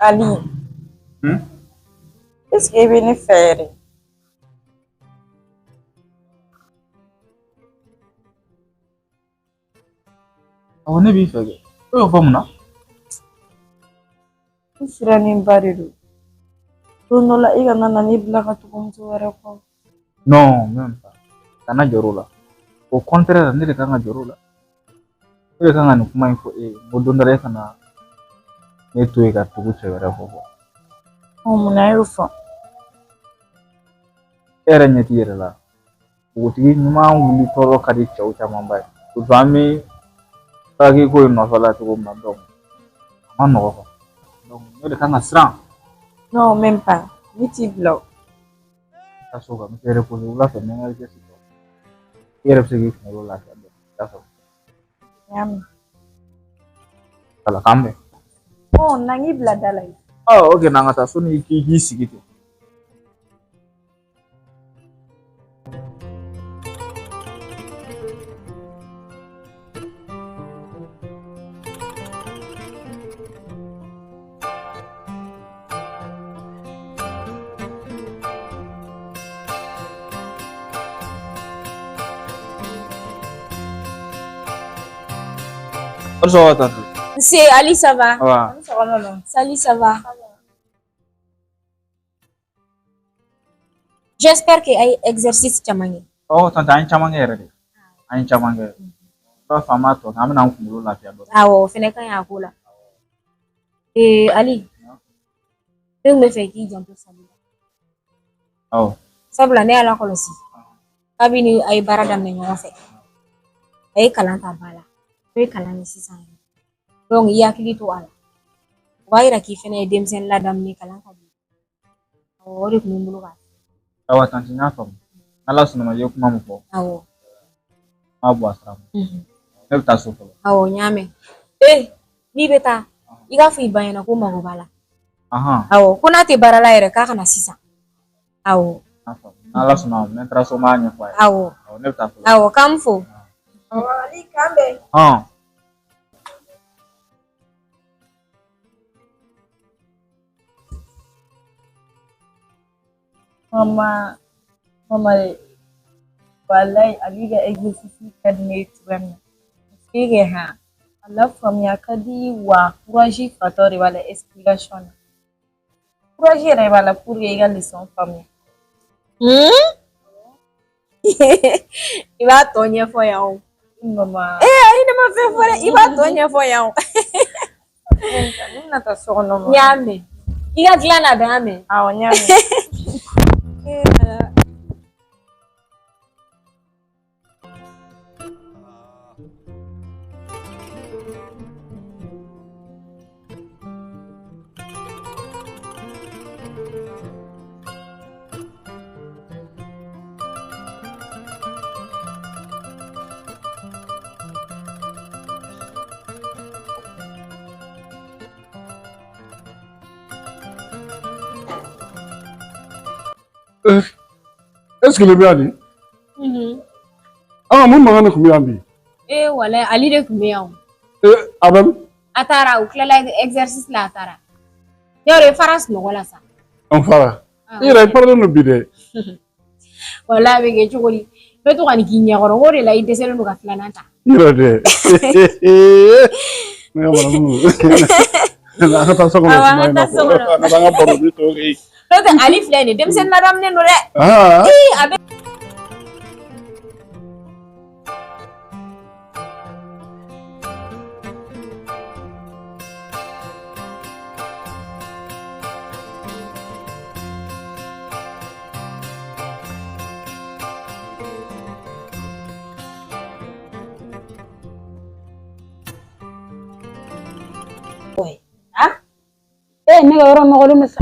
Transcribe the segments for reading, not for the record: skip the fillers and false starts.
Ali. Est-ce qu'il veut nous faire? On est bien fait. On va maintenant. Il sera n'importe où. Non, là, il y a un ami blague tout comme ça. Non, même pas. Kana jorola. Au contraire, ne le kana jorola. Ne le kana nukuma info e. Bodondare kana. Ne tuwe ka tugu chewere fofo. Oh, mon aïeuf. Era nyeti yere la. Ugutigi nyuma wuli toro kadi chew caman ba ye. Tuzami taki ko no fala tugu ma donc. Ma no ko. Donc ne le kana siran. Non, même pas. Vite bloc. Tasoga mi tere ko wula fe ne ngal jesi. Yere psegi ko wula fe. Tasoga. Yam. Kala kambe. Oh, nangi bladalai. Oh, okay, nanga ta suni ki sigiti. Bonsoir, tante. C'est Ali, ça va? Ouais. Ça va, maman? Salut, ça va? J'espère que ay exercice chamani. Oh, tante, ayin caman kɛ yɛrɛ de. Ayin caman kɛ. Ba fama tɔ an bɛna an kunkolo lafiya dɔrɔn. Awo, fene kan ya ko la. Ali. Ne me fɛ k'i janto Sabi la. Awɔ. Sabula ne Ala kɔlɔsi. Kabini a ye baara daminɛ ɲɔgɔn fɛ. A ye kalan ta ba la. O ye kalan ye sisan. Donc i hakili to a la. O b'a yira k'i fɛnɛ ye denmisɛnnin ladamu kalan ka di. O de tun bɛ n bolo k'a fɔ. Awɔ, tante, n y'a faamu. N'Ala sɔnna ma i ye kuma min fɔ. Awɔ. N b'a bɔ a sira ma. Ne bɛ taa so fɔlɔ. Awɔ, n y'a mɛn. N'i bɛ taa, i k'a fɔ i ba ɲɛna ko mago b'a la. Awɔ, ko n'a tɛ baara la yɛrɛ k'a kana sisan. Awɔ. N'Ala sɔnna ma, n taara so n b'a ɲɛfɔ a ye. Awɔ. Ne bɛ taa fɔlɔ. Awɔ, k'an fo. Awɔ, Ali, k'an bɛn. Mama, wallahi Ali ga exercice kadne tuwam. Sige ha. Allah famia kadi wa courage fatori wala explication. Courage re wala pour égal leçon famia. I b'a tɔ ɲɛfɔ yan o. Mama. Ayi ne ma fɛn fɔ dɛ, i b'a tɔ ɲɛfɔ yan o. N na ta so kɔnɔ. N y'a mɛn. I ka dilan na bɛn y'a mɛn. Awɔ, n y'a mɛn. Est-ce que le bien dit? Ah, mon maman est combien bi? Wala Ali de tun bɛ yan o. Abel? A taara u tilala exercice la a taara. Ne yɛrɛ fara sunɔgɔ la sa. An fara. I yɛrɛ i parlen don bi dɛ. Wala a bɛ kɛ cogo di? N bɛ to ka nin k'i ɲɛkɔrɔ o de la i dɛsɛlen don ka filanan ta. I yɛrɛ dɛ. Ne ka banamu. An ka taa so kɔnɔ. Awɔ, an ka taa so kɔnɔ. An ka baro bi to kɛ. N'o tɛ Ali filɛ nin ye denmisɛnnin ladamunen don dɛ. A bɛ. Ne ka yɔrɔ nɔgɔlen bɛ sa.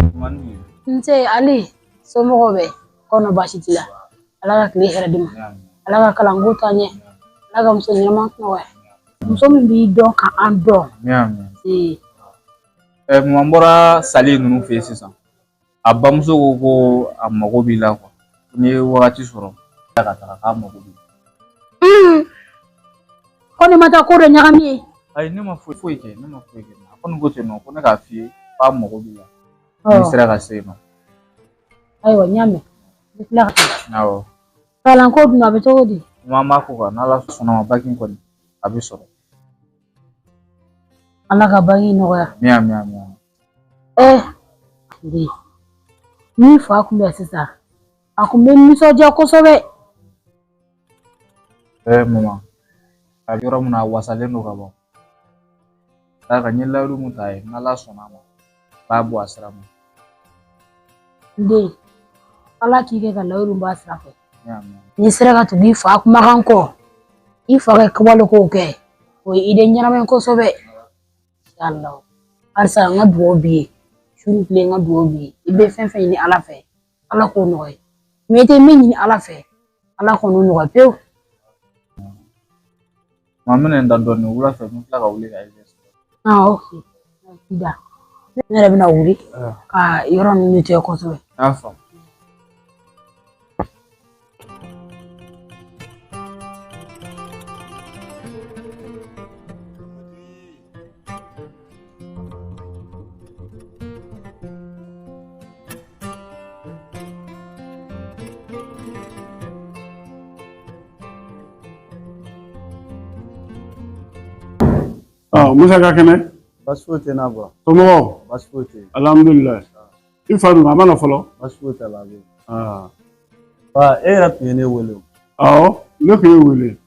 N tɛ Ali somɔgɔw bɛ kɔnɔ baasi t'i la. Ala ka tile hɛrɛ di ma. Ala ka kalanko taa ɲɛ. Ala ka muso ɲɛnama nɔgɔya. Muso min b'i dɔn ka an dɔn. Mun bɔra Sali ninnu fɛ yen sisan. A bamuso ko ko a mago b'i la quoi. N'i ye wagati sɔrɔ ka taga k'a mago b'i la. Ko ne ma taa ko dɔ ɲagami ye. Ayi ne ma foyi kɛ, ne ma foyi kɛ. A kɔni ko ten nɔ ko ne k'a f'i ye Pas mon hobby. Ni sera cassé, non? Ayiwa nyame bitla ka Non. kalan ko duna be to di Maman, quoi, n'ala sonama bakin quoi. Abi soro. ala ka bangi no ya Mia. ndi ni fa ku be sisa akumbe ni soja ko sobe Maman. Abi yɔrɔ mun na wasalen don ka bɔ. Taa ka ɲɛ layiru mun ta ye n'ala sɔnna ma b'a bɔ a sira ma. ndi ala ki ke ka lawru ba sira fe Mia. ni sira ka tugi fa ku makan ko I fa ka kabalo ko ke o ide nyama ko sobe inshallah arsa nga duo bi shuru le nga duo bi ibe fen fen ni ala fe ala ko noy mete min ni ala fe ala ko no no pe Maman nda dɔɔni wula fɛ n tila ka wuli ka okay ida ne yɛrɛ bɛna wuli ka yɔrɔ ninnu to kosɛbɛ y'a faamu. Musa ka kɛnɛ Baasi foyi tɛ n'a bɔ. somɔgɔw Baasi foyi tɛ yen. alhamdulilayi I fa dun a ma na fɔlɔ Baasi foyi t'a la a bɛ yen. E yɛrɛ tun ye ne wele o. awɔ ne kun ye wele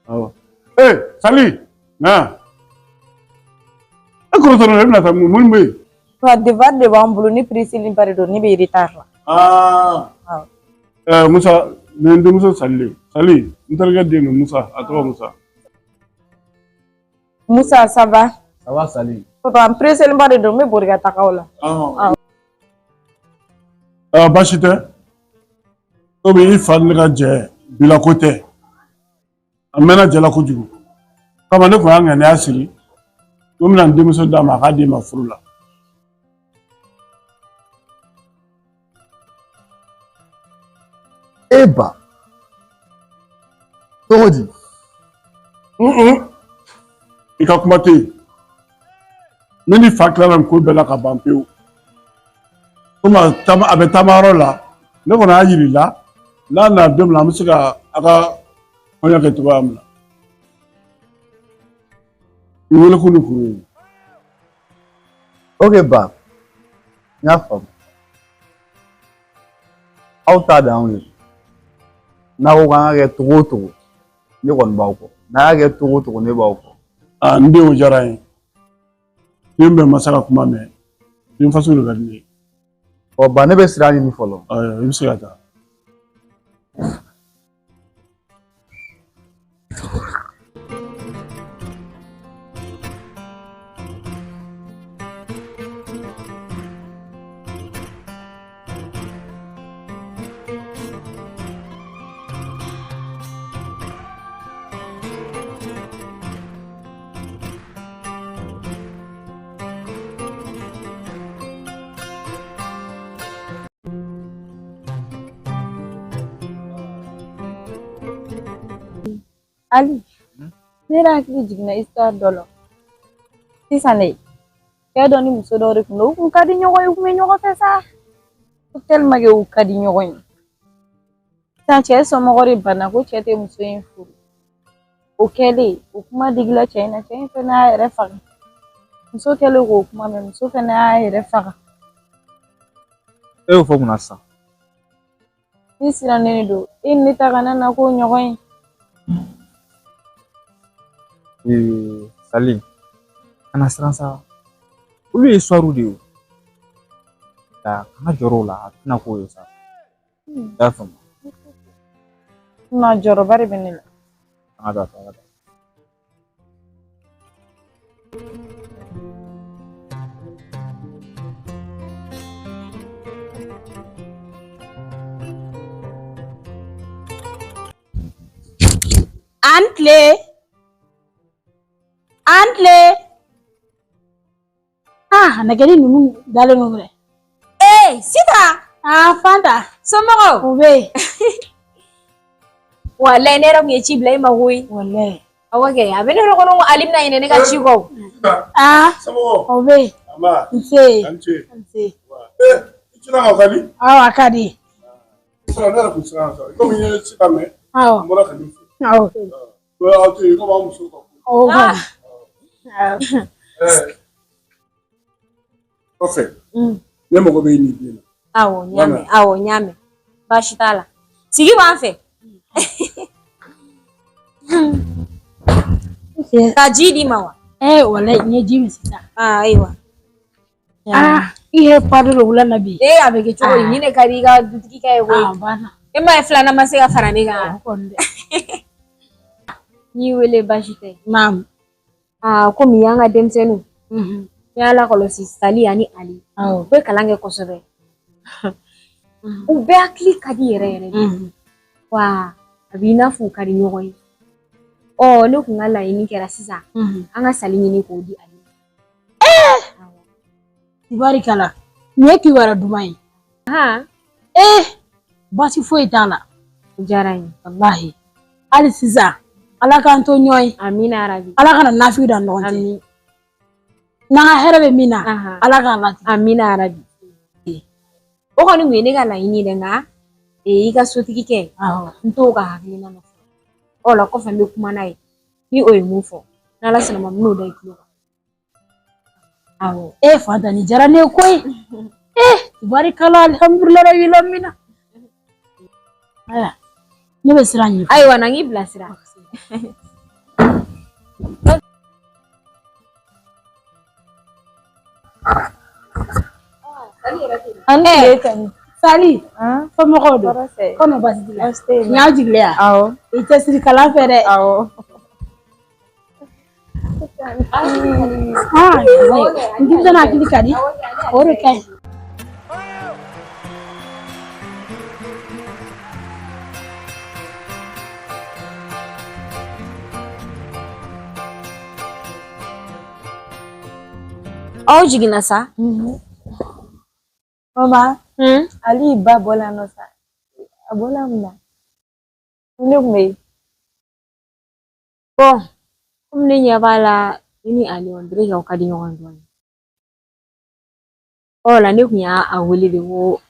awɔ Sali na e kɔrɔtɔ e bɛna taa mun bɛ yen Wa devoir de b'an bolo ni Priscille bari don ne bɛ retard la. Musa ne n denmuso Sali n terikɛ den don Musa a tɔgɔ Musa Musa ça va? Ça va Sali? Papa Priscille bari don n bɛ bori ka taga o la. Baasi tɛ komi I fa ne ka jɛ bilako tɛ a mɛnna jɛla kojugu kama ne kun y'a ŋaniya siri ko n bɛna n denmuso d'a ma a k'a di ma furu la E ba cogo di? I ka kuma tɛ yen ne ni fa tilara nin ko bɛɛ la ka ban pewu komi a bɛ taama yɔrɔ la ne kɔni y'a yir'i la n'a nana don min na an bɛ se ka a ka kɔɲɔ kɛ cogoya min na I wele ko ni kuru ye Ok ba, n y'a faamu. Aw t'a dan anw ye. N'a ko k'an ka kɛ cogo o cogo ne kɔni b'aw kɔ. N'a y'a kɛ cogo o cogo ne b'aw kɔ. n den o diyara n ye den bɛɛ ma se ka kuma mɛn den faso de ka di ne ye Ba ne bɛ sira ɲini fɔlɔ. I bɛ se ka taa Ali, ne yɛrɛ hakili jiginna histoire dɔ la. Sisan ne, cɛ dɔ ni muso dɔ de kun don, u kun ka di ɲɔgɔn ye, u kun bɛ ɲɔgɔn fɛ sa. Ko tellement que u ka di ɲɔgɔn ye. Sisan cɛ somɔgɔ de banna ko cɛ tɛ muso in furu. O kɛlen, o kuma digila cɛ in na, cɛ in fɛnɛ y'a yɛrɛ faga. Muso kɛlen k'o kuma mɛn, muso fɛnɛ y'a yɛrɛ faga. E y'o fɔ mun na sisan? Ni sirannen don, e ni ne ta kana na k'o ɲɔgɔn ye. Sali kana siran sa olu ye histoire de ye kana jɔrɔ o la a tɛna k'o ye sa i y'a faamu jɔrɔba de bɛ ne la. an ka taa Antle. nagari ninnu dalen no dɛ Sita. Fanta Somɔgɔw. o bɛ Wallahi ne yɛrɛ kun ye ci bila I ma koyi. wallahi Awɔ kɛ a bɛ ne yɛrɛ kɔnɔ ko Ali bɛna ɲinɛ ne ka ci kɔ. o bɛ Ama. Nse. Anche. Nse. Ichira ngakali? Awa kadi. Sira ndara kusira sa. Ko minye sika me. Awa. Mbona kali. Awa. Ko ate ko ba muso ko. Oh kadi. Ofe. Ne mo ko be ni bi na. Awo nyame. Bashitala. Sigi wanfe. Kaji di mawa. Wallahi nye jimi sita. Aiwa. Ihe padro wula nabi. Abege choko nyine kariga dutiki kai go. Bana. Ema flana masega faraniga. Konde. Ni wele bashite. Mam. Ko mi yanga demsenu. Yala kolosi sali ani ali. Be kalange kosobe. Ube akli kadi yere. Wa abina fu kadi nyogoy. Ne kungala ini kera sisa. Anga sali nyini ko di ali. Tibarikala. Nye kiwara dumai. Basi foi tala. Jarani. Wallahi. Ali sisa. Ala kan to nyoy. Amina arabi. Ala kana nafi da ndonte. Amin. Na herebe mina. Ala kan lati. Amina arabi. Oko ni wene ga la ini denga. Iga sotiki ke. Nto ga hakina no. Ola ko fambe kuma nai. Ni oymufo. Na la sana mamno da iklo. Fanta ni jara ne koy. Tibarikala alhamdulillah rabbil alamin. Aya. Ne be siranyi. Aiwa nangi blasira. Sali. Fama ko do. Kono basdila. Nya jigle ya. Ite siri kala fere. Ndivyo na akili kadi. Ore kai. Jigina sa? Mama, Ali ba bola no sa. Abola mna. Nume. Kumne nyabala ini ali ondre ya ukadi nyongondwa. La ne kunya awele de wo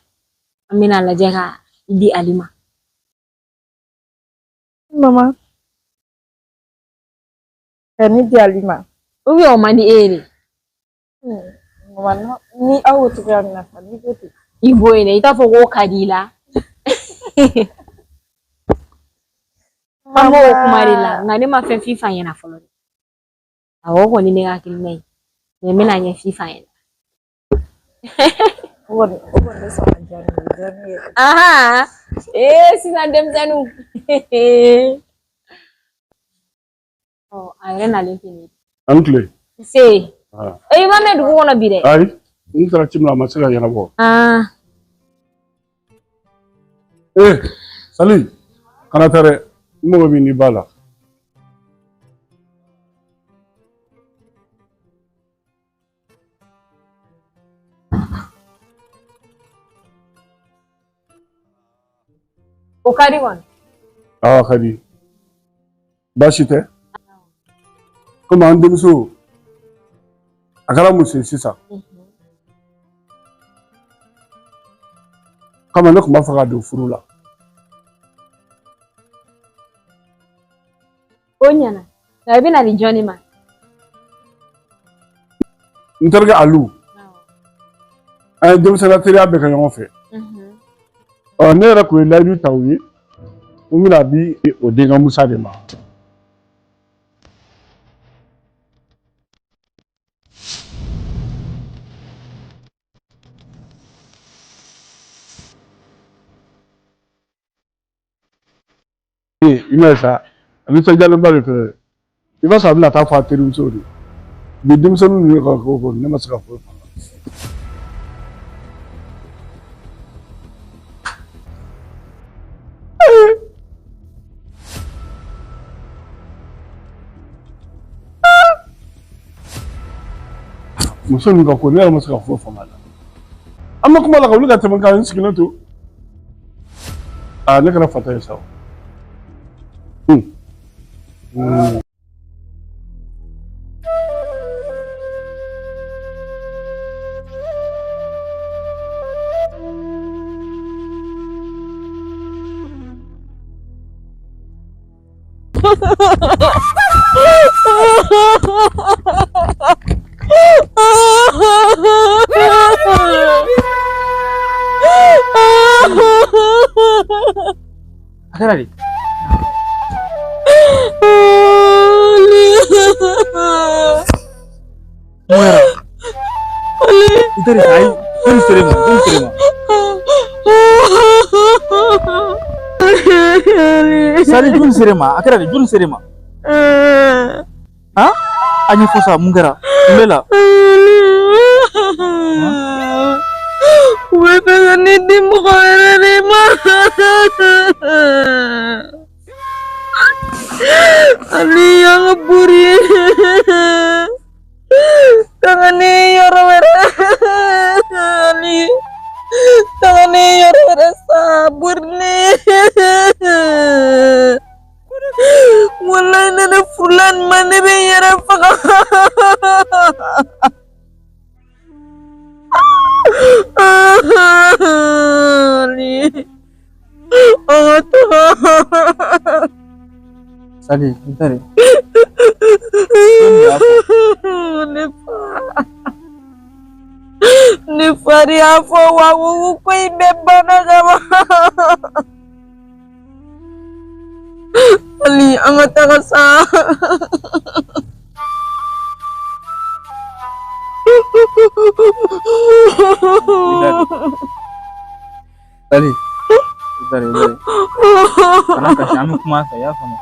amina la jega idi alima. Mama. Kani di alima. Ubi o mani ere. Mama ni awu tukya na fani gote. Ibo ene itafo go kadila. Mama kumarila ngane mafe FIFA yana follow. Ko ni nega kilnai. Ne mina nya FIFA yana. Ogo so jani. Sina dem zanu. Ayena lempini. Uncle. Say. Mame dugu wona bire. Ai, ni tara chimla masaka yana bo. Sali. Kana tare mo bi ni bala. Okari wan. Khadi. Bashite. Kuma andum su. Akara musin sisa. Kama ne kuma faga do furula. Onyana. Na bi na li Johnny man. Nterga alu. Dem sanateri abe kan yon fe. Ne ra ko la du tawi. Umina bi o denga Musa de ma. Imesa ani so jalo bale fe iba sa na ta fa teru sori bi dim sonu ni ko ne masaka ko musun ko ne masaka ko fa mala amma kuma la ko ga ta man kan sikina to ne kana fata ya sawa Akira di. Muera. Itari sai. Jun serema. Sali jun serema. Akira di jun serema. Ha? Anyi fosa mungera. Mbela. Wewe ni dimkhara ni ma. Ali yang buri. Tangane yorowera. Ali. Tangane yorowera sabur ni. Wallahi nana fulan mane be yara faga. Ali. Oh Tuhan. Sali, itari. Ni fari afo wawu ko ibe bana gama. Ali angata kasa. Sali. Itari. Karena kasih anu kumasa ya sama.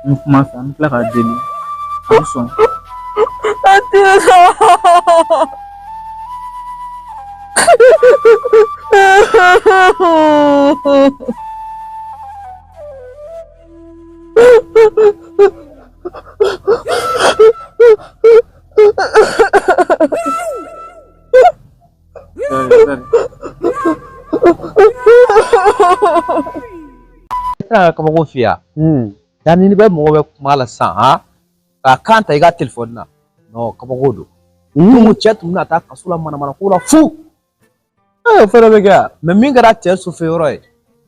Anu kumasa, anu kela kadeli. Langsung. Kamu kofia. Dan ini bae mau malas ha. Ka ta iga telepon na. No kamu godo. Tumu chat muna ta kasula mana kula fu. Fera bega. Me minga chat su feuro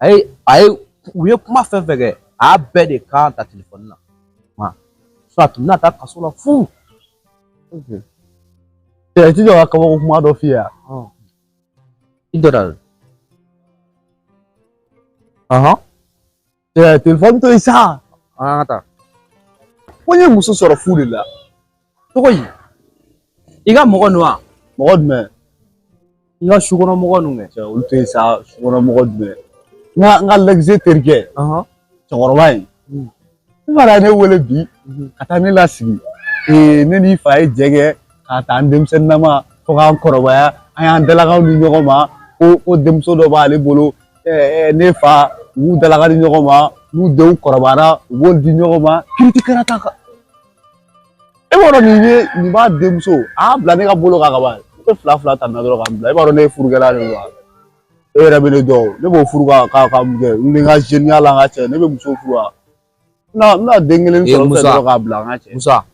ai uye kuma fevege. A be de kan ta telepon na. Ma. So atumna ta kasula fu. Okay. Ya itu juga kamu kuma do fia. Indodal. Ya telepon tu isa. Ta. Wanya muso soro fu de la. Tokoyi. Iga mogo noa. Mogo me. Iga shugono mogo nunge. Ja ultu isa shugono mogo me. Nga legze terge. Cokorobai. Ngara ne wele bi. Kata ne la sigi. Ne ni fa e jege kata demsen nama foka korobaya ayan dalaga ni nyogoma o demso do ba le bolo ne fa u dalaga ni nyogoma nu de korobara wol di nyogoma kritikara ta e woro ni ba demso a bla ne ka bolo ka ba e fla ta na do ka bla e woro ne furugala ne wa e ra bele do ne bo furuga ka muge ni nga genial nga che ne be muso furuga na dengelen so do ka bla nga che Musa.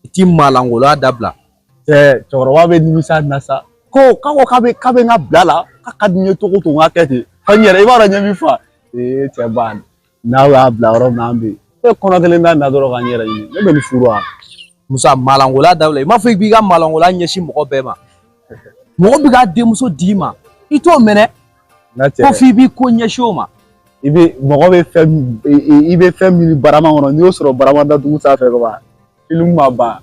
Iti malangola dabla. Cɛkɔrɔba bɛ nimisa nasa ko kabe nga bilala ka di n ye cogo to n ka kɛ ten fa n yɛrɛ i b'a dɔn ɲɛ min fa cɛ ban n'aw y'a bila yɔrɔ min an bɛ yen kɔnɔ kelen da na dɔrɔn ka n yɛrɛ ɲini ne bɛ nin furu wa Musa malangola dabla. I m'a fɔ i b'i ka malangola ɲɛsin mɔgɔ bɛɛ ma. Mɔgɔ bɛ k'a denmuso d'i ma i t'o minɛ ko f'i b'i ko ɲɛsin o ma. mɔgɔ bɛ fɛn min barama kɔnɔ n'i y'o sɔrɔ barama datugu sanfɛ ka ban film ma ban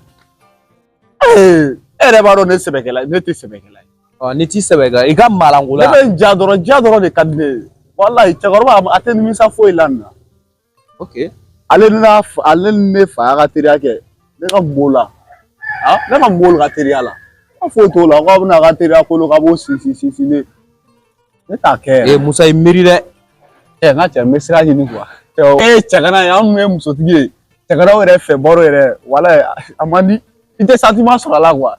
e yɛrɛ b'a dɔn ne sɛbɛkɛla ne tɛ sɛbɛkɛla ye. Ni t'i sɛbɛkɛla i ka malangola. Ne bɛ n ja dɔrɔn de ka di ne ye walayi cɛkɔrɔba a tɛ nimisa foyi la nin na. Ok. Ale ni ne fa y'a ka teriya kɛ ne ka mo la ne ka mo ka teriya la a foyi t'o la k'a bɛna a ka teriya kolo k'a b'o sinsin ne t'a kɛ yɛrɛ. Musa i miiri dɛ. N ka cɛ n bɛ sira ɲini kuwa. Cɛgana ye an kun ye musotigi ye cɛganaw yɛrɛ fɛ baro yɛrɛ walayi a man di i tɛ sentiment sɔrɔ a la kuwa.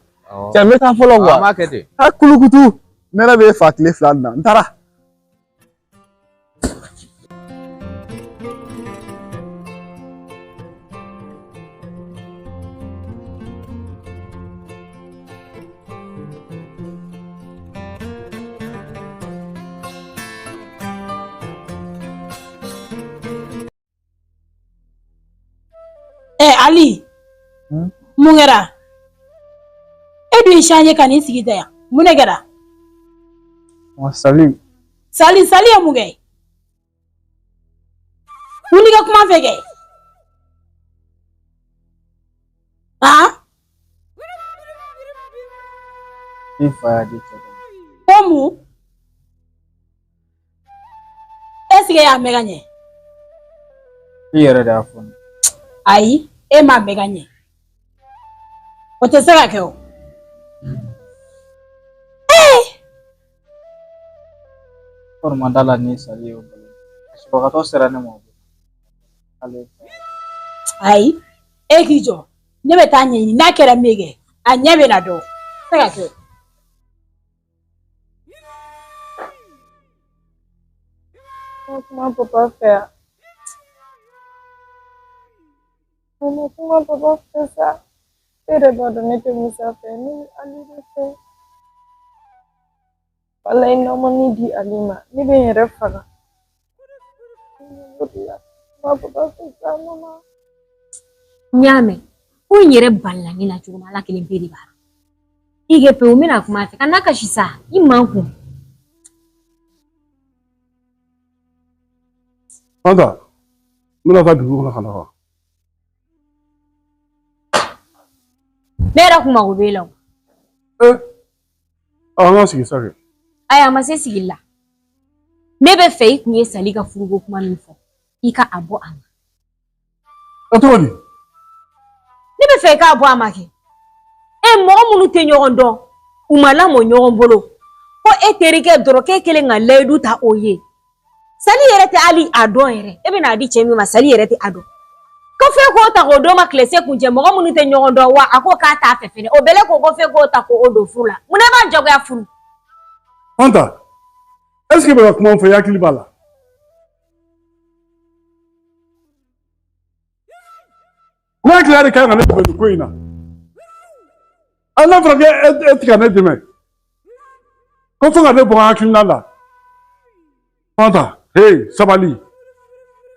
Cɛ n bɛ taa fɔlɔ kuwa. An b'a kɛ ten. A kulukutu ne yɛrɛ bɛ fa tile 2 nin na n taara. Ali. Mungera. Edu ishanye kani sigita ya. Munegera. Salim. Sali ya muge. Uniga kuma fege. Ha? Ifa di chaka. Komu? Esige ya meganye. Iyere da phone. Ai, ma meganye. Otesega keo. Por mandala ni saliyo. Shibakato serane mo. Ale. Ai, kijo. Nebe tanye ni nakera mege. Anyebe na do. Sega keo. Comment papa faire? Comment papa faire ça? Et de donner que Moussa fait, ni Ali le fait. Voilà une normanie dit Alima, ni bien refara. Comment papa fait ça, maman? Nyame, ko nyere balla ni na chuma la kile mpiri bara. Ige pe umina kuma fe kana kashisa imanku. Anda, mina ka dugu kɔnɔ ka na wa. Nera kuma go bela. An ka sigi sa kɛ. Aya ma se sigilla. Ne be fe kun ye sali ka furugo kuma min fɔ. I ka abo ama. A tɔgɔ di? Ne be fe ka abo ama ke. Mɔgɔ minnu tɛ ɲɔgɔn dɔn, u ma lamɔ ɲɔgɔn bolo. Ko e terikɛ dɔrɔn k'e kelen ka layidu ta o ye. Sali yɛrɛ tɛ ali a dɔn yɛrɛ. E bɛna di cɛ min ma sali yɛrɛ tɛ a dɔn. Ko fɛ k'o ta k'o dɔn ma kilese kuncɛ mɔgɔ minnu tɛ ɲɔgɔn dɔn wa a ko k'a t'a fɛ fɛnɛ. O bɛlɛ ko fɛ k'o ta k'o don furu la. Mun b'a jagoya furu? Anta, est-ce que bɛ ka kuma fɔ i hakili b'a la? Ne hakili de kan ka ne dɛmɛ nin ko in na. N'a fɔra k'e tɛ ka ne dɛmɛ ko fo ka ne bɔ n hakilina la. Anta, sabali.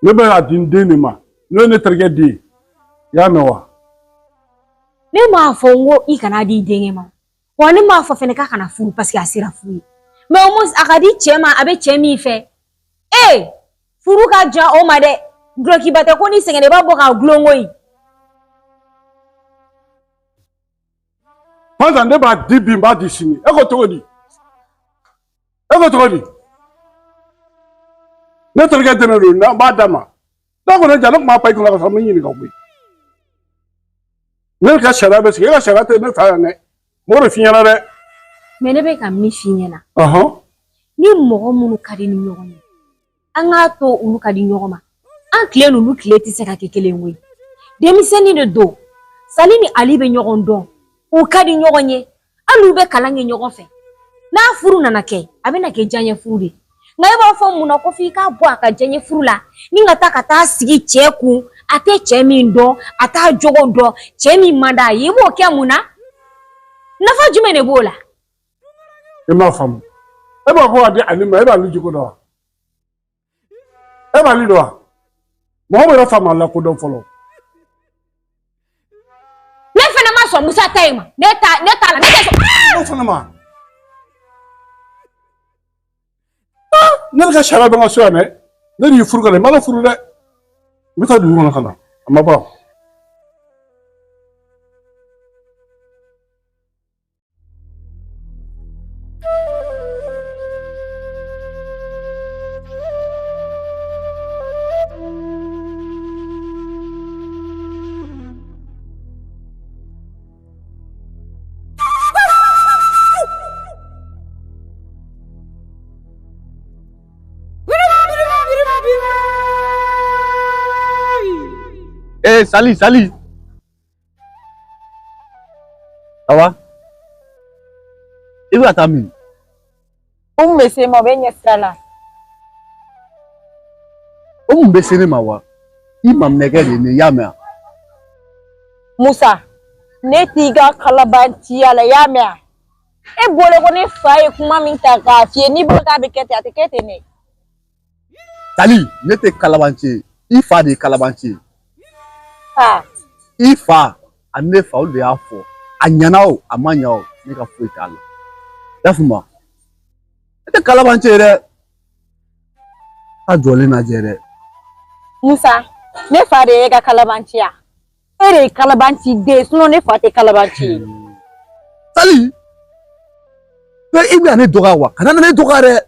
Ne bɛ a di n den de ma. N'o ye ne terikɛ den ye. I y'a mɛn wa? Ne m'a fɔ n ko I kana di denkɛ ma. Wa ne m'a fɔ fɛnɛ k'a kana furu parce que a sera furu ye. Mais au moins a ka di cɛ ma a bɛ cɛ min fɛ. Furu ka jan o ma dɛ. Dulokiba tɛ ko ni sɛgɛn i b'a bɔ k'a gulon koyi. Anta, ne b'a di bi n b'a di sini. E ko cogo di? Ne terikɛ dɛmɛ don n b'a d'a ma. N'a kɔni ja ne tun b'a pa i kunna ka sɔrɔ n bɛ ɲininka o koyi. Ne ka sariya bɛ sigi e ka sariya tɛ ne fɛ yan dɛ. Mɔgɔ de f'i ɲɛna dɛ. Mais ne bɛ ka min f'i ɲɛna. Ni mɔgɔ minnu ka di ni ɲɔgɔn ye an k'a to olu ka di ɲɔgɔn ma. An tile n'olu tile tɛ se ka kɛ kelen ye. Denmisɛnnin de don. Sali ni Ali bɛ ɲɔgɔn dɔn. U ka di ɲɔgɔn ye. Hali u bɛ kalan kɛ ɲɔgɔn fɛ. N'a furu nana kɛ a bɛna kɛ diyaɲɛ furu de. Nka e b'a fɔ mun na ko f'i k'a bɔ a ka diyaɲɛ furu la ni ka taa sigi cɛ kun a tɛ cɛ min dɔn a t'a jogo dɔn cɛ min man d'a ye i b'o kɛ mun na nafa jumɛn de b'o la. E m'a faamu. E b'a fɔ k'a di Ali ma e b'ale jogo dɔn wa? E b'ale dɔn wa? Mɔgɔ min yɛrɛ faamu a lakodɔn fɔlɔ. Ne fana ma sɔn Musa ta ye ma. Ne t'a la ne tɛ sɔn. Ne fana ma. Ne ka sariya bɛ n ka so yan dɛ. Ne de y'i furu ka na n b'ala furu dɛ. N bɛ taa dugu kɔnɔ ka na a ma ban. Sali. Awa. I bɛ ka taa min? O mun bɛ se ma o bɛ ɲɛ sira la. O mun bɛ se ne ma wa? I maminɛkɛ de ye ne y'a mɛn. Musa, ne t'i ka kalabantiya la i y'a mɛn wa? E bolo ko ne fa ye kuma min ta k'a f'i ye n'i bolo k'a bɛ kɛ ten a tɛ kɛ ten dɛ. Sali, ne tɛ kalabanci ye. I fa de ye kalabanci ye. i fa ani ne fa olu de y'a fɔ a ɲana o a ma ɲa o ne ka foyi t'a la i y'a faamu e tɛ kalabancɛ ye dɛ a jɔlen lajɛ dɛ Musa ne fa de ye ka kalabanciya e de ye kalabanci den sinon ne fa tɛ kalabanci ye Sali i bɛna ne dɔgɔya wa kana ne dɔgɔya dɛ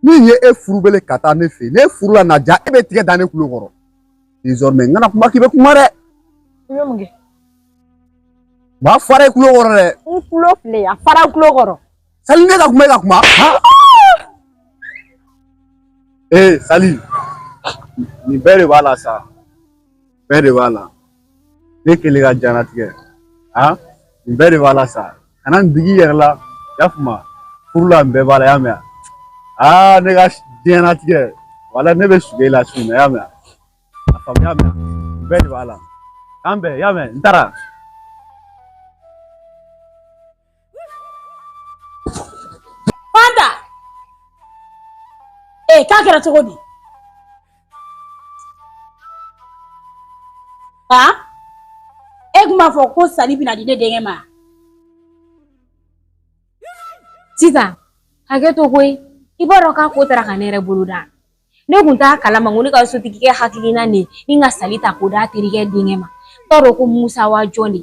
min ye e furubele ka taa ne fɛ yen ne furula na ja e bɛ tigɛ da ne kulo kɔrɔ désormais n kana kuma k'i bɛ kuma dɛ i bɛ mun kɛ b'a fara i kulo kɔrɔ dɛ n kulo filɛ a fara kulo kɔrɔ Sali ne ka kuma e ka kuma Sali nin bɛɛ de b'a la sa bɛɛ de b'a la ne kelen ka diɲɛlatigɛ nin bɛɛ de b'a la sa kana n digi i yɛrɛ la i y'a faamu furula nin bɛɛ b'a la i y'a mɛn ne ka diɲɛlatigɛ wala ne bɛ suge la su na i y'a mɛn a faamu i y'a mɛn nin bɛɛ de b'a la k'an bɛn i y'a mɛn n taara Fanta k'a kɛra cogo di e kun b'a fɔ ko Sali bɛna di ne denkɛ ma sisan hakɛ to koyi i b'a dɔn k'a ko taara ka ne yɛrɛ bolo da ne kun t'a kalama ko ne ka sotigikɛ hakilina ne ni ka Sali ta k'o d'a terikɛ denkɛ ma t'a dɔn ko Musa wa jɔn de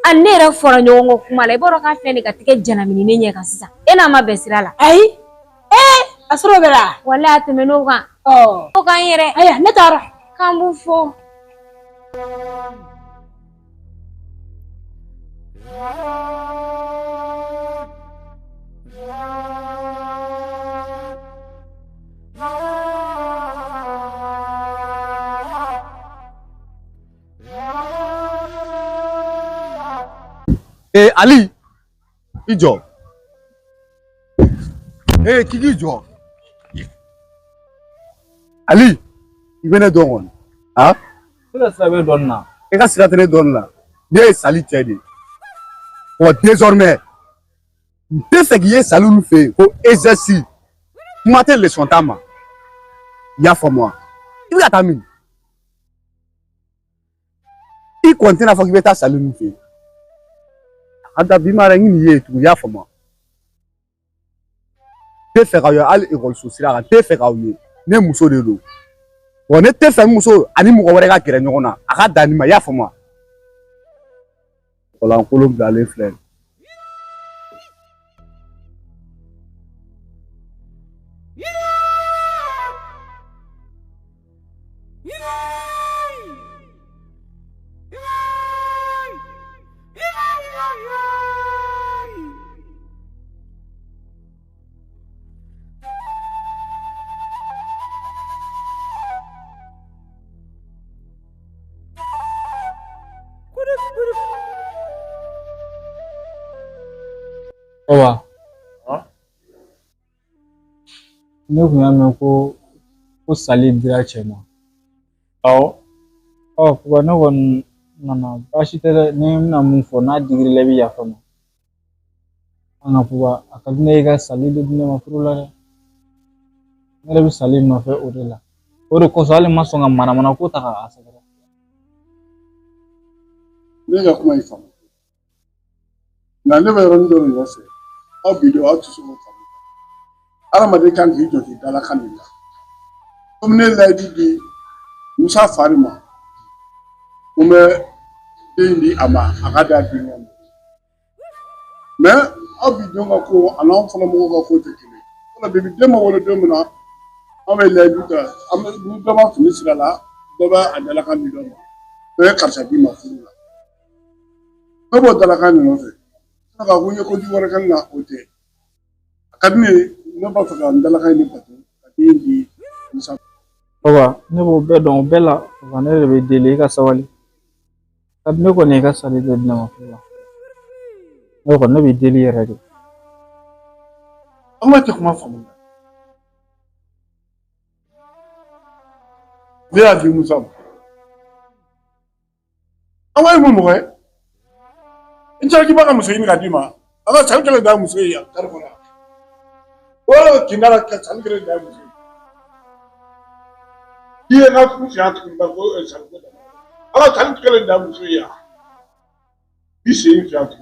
ani ne yɛrɛ fɔra ɲɔgɔn kɔ kuma la i b'a dɔn k'a filɛ ne ka tigɛ janamini ne ɲɛ kan sisan e n'a ma bɛn sira la ayi a sɔrɔ bɛ la walahi a tɛmɛn'o kan o k'an yɛrɛ ayiwa ne taara k'an b'u fɔ Ali i jɔ k'i jɔ Ali i bɛ ne dɔn kɔni sira sira bɛ dɔɔnin na e ka sira tɛ ne dɔɔnin na ne ye Sali cɛ de ye désormais n tɛ fɛ k'i ye Sali olu fɛ yen ko exercice kuma tɛ leçon ta ma i y'a faamu wa i bɛ ka taa min i kɔni tɛna fɔ k'i bɛ taa Sali olu fɛ yen a da bi ma yɛrɛ n ye tugun i y'a faamu wa n tɛ fɛ k'aw ye hali ekɔliso sira kan n tɛ fɛ k'aw ye ne muso de don ne tɛ fɛ muso ani mɔgɔ wɛrɛ ka gɛrɛ ɲɔgɔn na a ka dan nin ma i y'a faamu wa kɔlankolon bilalen filɛ Awa ne kun y'a mɛn ko Sali dira cɛ ma papa ne kɔni nana baasi tɛ dɛ ni n bɛna mun fɔ n'a digir'i la i bɛ yafa n ma papa a ka di ne ye ka Sali de di ne ma furu la dɛ ne yɛrɛ bɛ Sali nɔfɛ o de la o de kosɔn hali n ma sɔn ka manamana ko ta k'a sɛgɛrɛ ne ka kuma in faamu nka ne bɛ yɔrɔnin dɔ de nɔfɛ aw bi don aw tɛ se k'o faamu adamaden kan k'i jɔ k'i dalakan de la komi ne layidu di Musa fari ma ko n bɛ den di a ma a ka d'a denkɛ ma mais aw bi denw ka ko a n'anw fana mɔgɔw ka ko tɛ kelen ye wala depi den ma wolo don min na an bɛ layidu ta ni dɔ b'a fini sira la dɔ b'a a dalakan di dɔ ma dɔ ye karisa d'i ma furu la ne b'o dalakan de nɔfɛ k'a ko n ye kojugu wɛrɛ kɛ na o tɛ a ka di ne ye ne b'a fɛ ka n dalakan in de bato ka den di Musa. papa ne b'o bɛɛ dɔn o bɛɛ la papa ne de bɛ deli i ka sabali ka di ne kɔni i ka Sali de di ne ma furu la ne kɔni ne bɛ deli yɛrɛ de an ma tɛ kuma faamu ne y'a di Musa ma an ye mun mɔgɔ ye n cɛ k'i b'a ka muso ɲini ka d'i ma a ka Sali kelen da muso ye yan kari kɔnɔ o kinda la ka Sali kelen da muso ye k'i ye n ka furu fiya tuguni ba ko Sali ko ala tan kelen da muso ya bi sen fi atu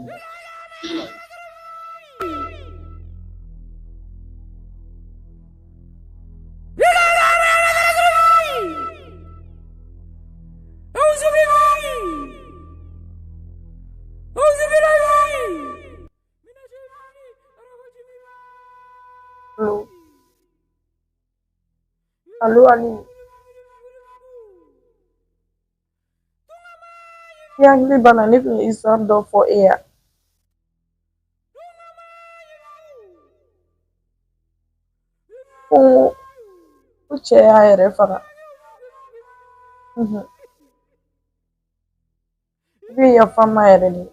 Allo Ali. Yang ni bana ni kun histoire dɔ fɔ e ya. Ko cɛ y'a yɛrɛ faga. I bɛ yafa n ma yɛrɛ de.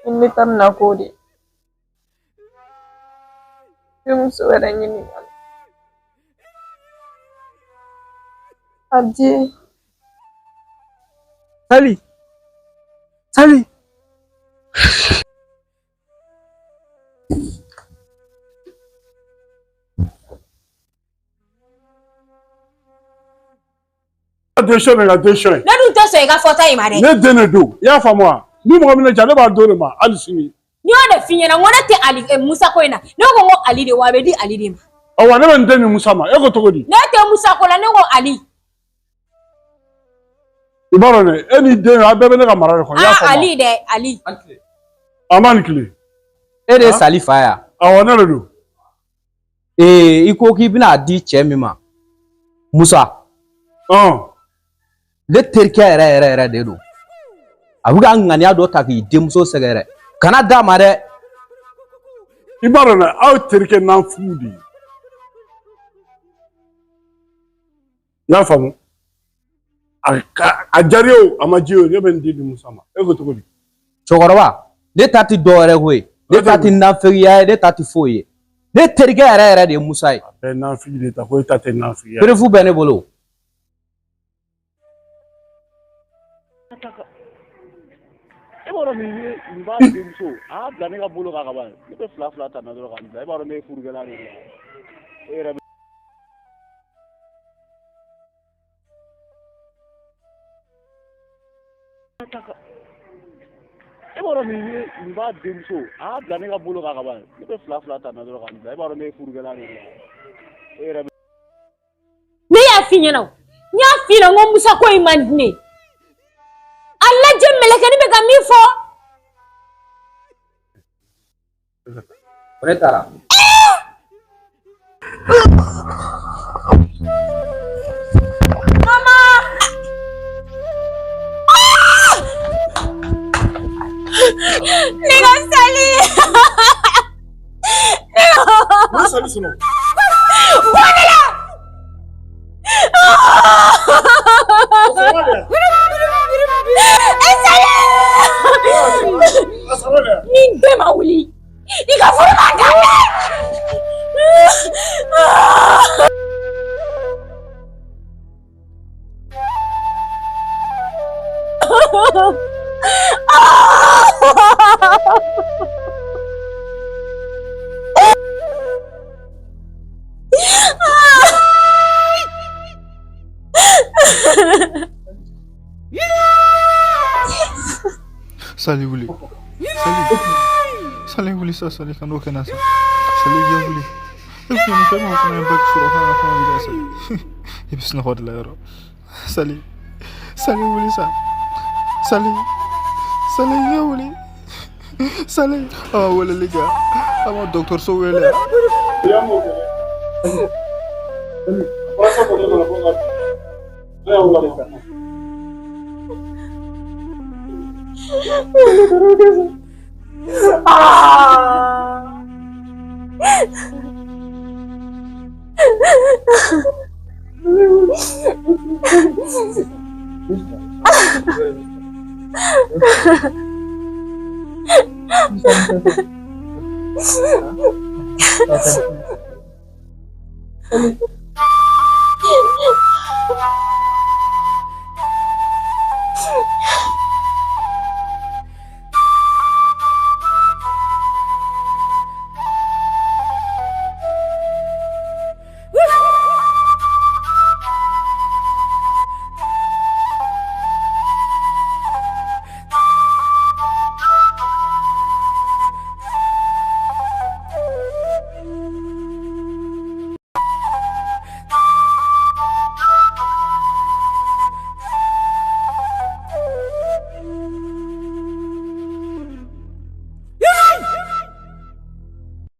I ne ta na ko de. I bɛ muso wɛrɛ ɲini. Adieu. Sali. Attention, attention. Ne dun tɛ sɔn i ka fɔta in ma dɛ. Ne den de don. I y'a faamu wa? Ni mɔgɔ min na ja ne b'a don de ma hali sini. N y'o de f'i ɲɛna n ko ne tɛ Ali Musa ko in na. Ne ko n ko Ali de wa a bɛ di Ali de ma. Awɔ ne bɛ n den ni Musa ma. E ko cogo di? Ne tɛ Musa ko la ne ko Ali. I b'a dɔn dɛ e ni den a bɛɛ bɛ ne ka mara de kɔnɔ. I y'a faamu. Ali dɛ Ali. A ma ni tile. E de ye Sali fa ya. Awɔ ne de don. I ko k'i bɛna di cɛ min ma Musa. Ne terikɛ yɛrɛ de don. A bɛ ka ŋaniya dɔ ta k'i denmuso sɛgɛrɛ. Kana d'a ma dɛ. I b'a dɔn dɛ aw terikɛ nanfugu de ye. I y'a faamu. A diyara ye o a ma diya o ne bɛ n den di Musa ma. E ko cogo di? Cɛkɔrɔba ne ta tɛ dɔ wɛrɛ ko ye. Ne ta tɛ nafɛgiya ye ne ta tɛ foyi ye. Ne terikɛ yɛrɛ de ye Musa ye. A bɛɛ nafigi de ta ko e ta tɛ nafigiya. Perefu bɛ ne bolo. E b'a dɔn nin b'a denmuso a y'a bila ne ka bolo kan ka ban ne bɛ fila ta na dɔrɔn ka nin bila e b'a dɔn ne ye furukɛla de ye e yɛrɛ bɛ. E b'a dɔn nin b'a denmuso a y'a bila ne ka bolo kan ka ban ne bɛ fila ta na dɔrɔn ka nin bila e b'a dɔn ne ye furukɛla de ye e yɛrɛ bɛ. Ne y'a f'i ɲɛna o. N y'a f'i ɲɛna n ko Musa ko in man di ne ye. A lajɛ mɛlɛkɛnin bɛ ka min fɔ. O de taara. Mama. Ne ka Sali. Ne Sali sɔnna. Wala. Nin bɛɛ ma wuli i ka furu ma daminɛ. Sali wuli. Sali wuli sa Sali kan do kana sa. Sali ya wuli. Ibu ni kama kuna bak sura kana kuna bila Sali. Ibis na hod la yaro. Sali wuli sa. Sali ya wuli. Sali wala liga. Ama doktor so wele. Ya mo ke. Sali. Pasa ko na ko. Ya wala.